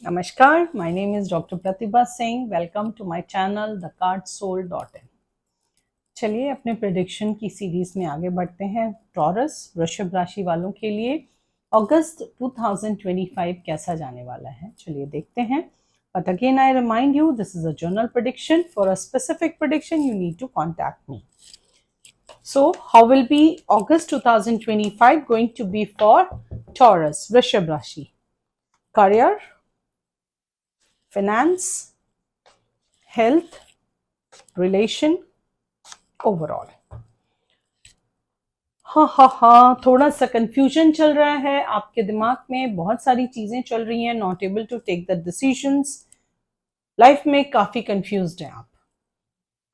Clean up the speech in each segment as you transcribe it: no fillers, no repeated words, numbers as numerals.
Namaskar, my name is Dr. Pratibha Singh. Welcome to my channel thecardsoul.in. चलिए अपने prediction की series में आगे बढ़ते हैं। टॉरस वृषभ राशि वालों के लिए अगस्त 2025 कैसा जाने वाला है, चलिए देखते हैं। But again, I remind you, this is a general prediction. For a specific prediction, you need to contact me. So, how will be August 2025 going to be for Taurus, Vrishabh Rashi? Career, finance, health, relation, overall. हाँ, थोड़ा सा confusion चल रहा है आपके दिमाग में, बहुत सारी चीजें चल रही हैं, not able to take the decisions. Life में काफी कंफ्यूज्ड हैं आप।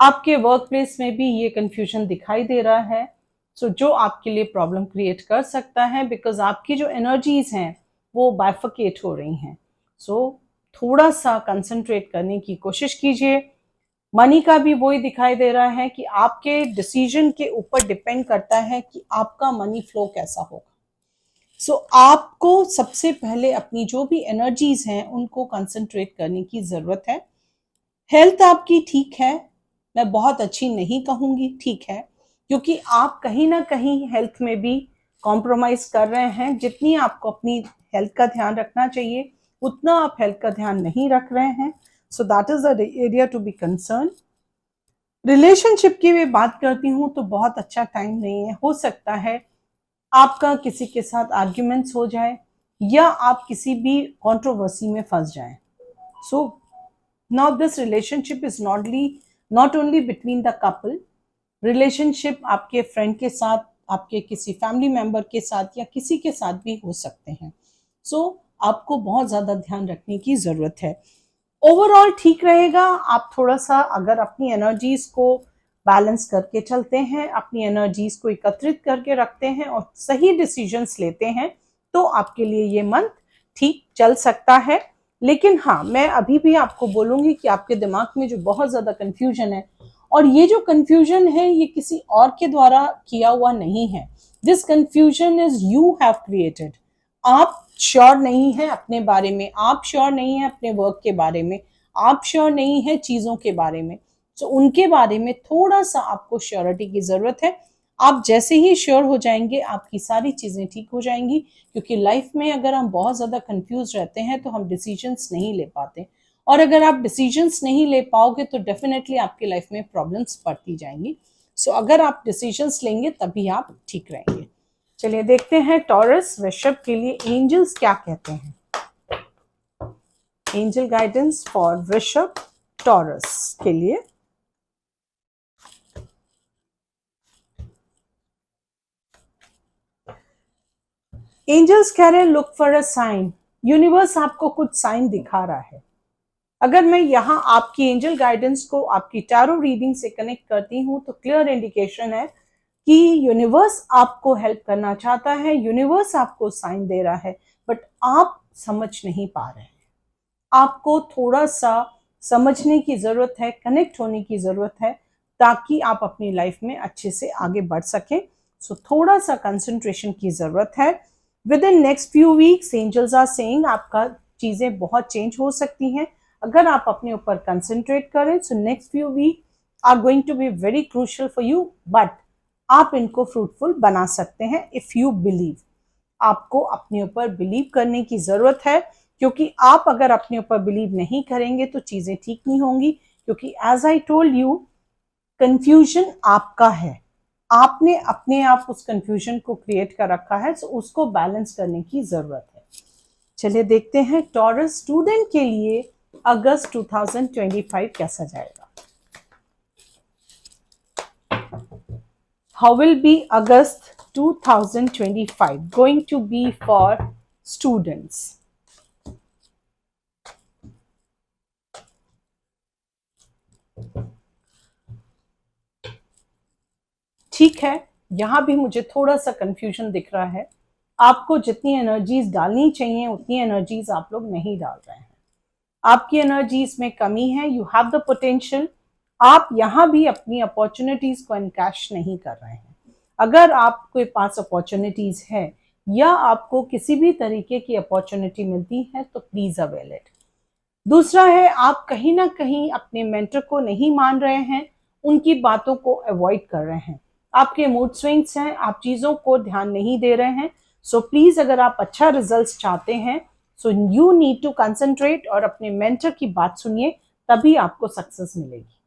आपके वर्क प्लेस में भी ये कंफ्यूजन दिखाई दे रहा है। सो जो आपके लिए प्रॉब्लम क्रिएट कर सकता है, बिकॉज आपकी जो एनर्जीज हैं वो बाइफिकेट हो रही हैं। सो थोड़ा सा कंसंट्रेट करने की कोशिश कीजिए। मनी का भी वही दिखाई दे रहा है कि आपके डिसीजन के ऊपर डिपेंड करता है कि आपका मनी फ्लो कैसा होगा। सो आपको सबसे पहले अपनी जो भी एनर्जीज हैं उनको कंसंट्रेट करने की जरूरत है। हेल्थ आपकी ठीक है, मैं बहुत अच्छी नहीं कहूंगी, ठीक है, क्योंकि आप कहीं ना कहीं हेल्थ में भी कॉम्प्रोमाइज कर रहे हैं। जितनी आपको अपनी हेल्थ का ध्यान रखना चाहिए उतना आप हेल्थ का ध्यान नहीं रख रहे हैं। So that is the area to be concern. Relationship की भी बात करती हूँ तो बहुत अच्छा टाइम नहीं है। हो सकता है आपका किसी के साथ आर्ग्यूमेंट्स हो जाए या आप किसी भी कंट्रोवर्सी में फंस जाएं। So now this relationship is not only between the couple. Relationship आपके फ्रेंड के साथ, आपके किसी फैमिली मेंबर के साथ या किसी के साथ भी हो सकते हैं। सो आपको बहुत ज्यादा ध्यान रखने की जरूरत है। ओवरऑल ठीक रहेगा। आप थोड़ा सा अगर अपनी एनर्जीज को बैलेंस करके चलते हैं, अपनी एनर्जीज को एकत्रित करके रखते हैं और सही डिसीजंस लेते हैं तो आपके लिए ये मंथ ठीक चल सकता है। लेकिन हाँ, मैं अभी भी आपको बोलूंगी कि आपके दिमाग में जो बहुत ज्यादा कंफ्यूजन है, और ये जो कंफ्यूजन है ये किसी और के द्वारा किया हुआ नहीं है। This confusion is you have created. आप श्योर नहीं है अपने बारे में, आप श्योर नहीं है अपने वर्क के बारे में, आप श्योर नहीं है चीजों के बारे में। तो उनके बारे में थोड़ा सा आपको श्योरिटी की जरूरत है। आप जैसे ही श्योर हो जाएंगे आपकी सारी चीजें ठीक हो जाएंगी, क्योंकि लाइफ में अगर हम बहुत ज्यादा कंफ्यूज रहते हैं तो हम डिसीजंस नहीं ले पाते, और अगर आप डिसीजंस नहीं ले पाओगे तो डेफिनेटली आपकी लाइफ में प्रॉब्लम्स बढ़ती जाएंगी। सो अगर आप डिसीजंस लेंगे तभी आप ठीक रहेंगे। चलिए देखते हैं टॉरस वृषभ के लिए एंजल्स क्या कहते हैं। एंजल गाइडेंस फॉर वृषभ टॉरस के लिए। एंजल्स कह रहे हैं look for a sign. Universe आपको कुछ साइन दिखा रहा है। अगर मैं यहां आपकी एंजल गाइडेंस को आपकी टैरो रीडिंग से कनेक्ट करती हूं तो क्लियर इंडिकेशन है कि यूनिवर्स आपको हेल्प करना चाहता है, यूनिवर्स आपको साइन दे रहा है, बट आप समझ नहीं पा रहे हैं। आपको थोड़ा सा समझने की जरूरत है, कनेक्ट होने की जरूरत है, ताकि आप अपनी लाइफ में अच्छे से आगे बढ़ सकें। सो थोड़ा सा कंसंट्रेशन की जरूरत है। Within next few weeks angels are saying आपका चीजें बहुत चेंज हो सकती हैं अगर आप अपने ऊपर कंसंट्रेट करें। So next few week are going to be very crucial for you, but आप इनको फ्रूटफुल बना सकते हैं इफ यू बिलीव। आपको अपने ऊपर बिलीव करने की जरूरत है, क्योंकि आप अगर अपने ऊपर बिलीव नहीं करेंगे तो चीजें ठीक नहीं होंगी। क्योंकि as I told you, confusion आपका है, आपने अपने आप उस कंफ्यूजन को क्रिएट कर रखा है, तो उसको बैलेंस करने की जरूरत है। चलिए देखते हैं टॉरस स्टूडेंट के लिए अगस्त 2025 कैसा जाएगा। How will be August 2025 going to be for students? ठीक है, यहां भी मुझे थोड़ा सा कंफ्यूजन दिख रहा है। आपको जितनी एनर्जीज डालनी चाहिए उतनी एनर्जीज आप लोग नहीं डाल रहे हैं। आपकी एनर्जीज में कमी है। You have the potential. आप यहां भी अपनी अपॉर्चुनिटीज को एनकैश नहीं कर रहे हैं। अगर आपके पास अपॉर्चुनिटीज है, या आपको किसी भी तरीके की अपॉर्चुनिटी मिलती है तो प्लीज अवेल इट। दूसरा है, आप कहीं ना कहीं अपने मेंटर को नहीं मान रहे हैं, उनकी बातों को अवॉइड कर रहे हैं, आपके मूड स्विंग्स हैं, आप चीज़ों को ध्यान नहीं दे रहे हैं। सो प्लीज अगर आप अच्छा रिजल्ट्स चाहते हैं so you need to concentrate और अपने मेंटर की बात सुनिए, तभी आपको सक्सेस मिलेगी।